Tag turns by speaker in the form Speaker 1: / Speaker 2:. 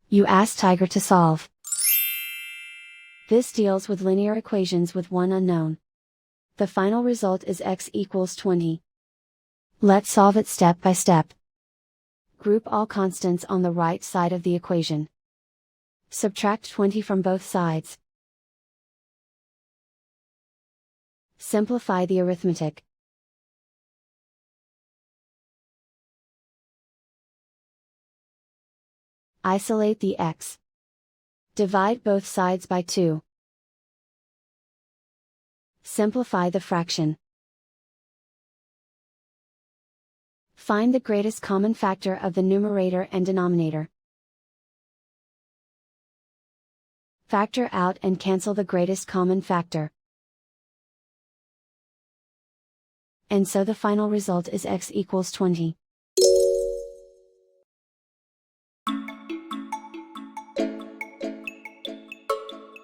Speaker 1: You ask Tiger to solve. This deals with linear equations with one unknown. The final result is x equals 20. Let's solve it step by step. Group all constants on the right side of the equation. Subtract 20 from both sides. Simplify the arithmetic. Isolate the x. Divide both sides by 2. Simplify the fraction. Find the greatest common factor of the numerator and denominator. Factor out and cancel the greatest common factor. And so the final result is x equals 20.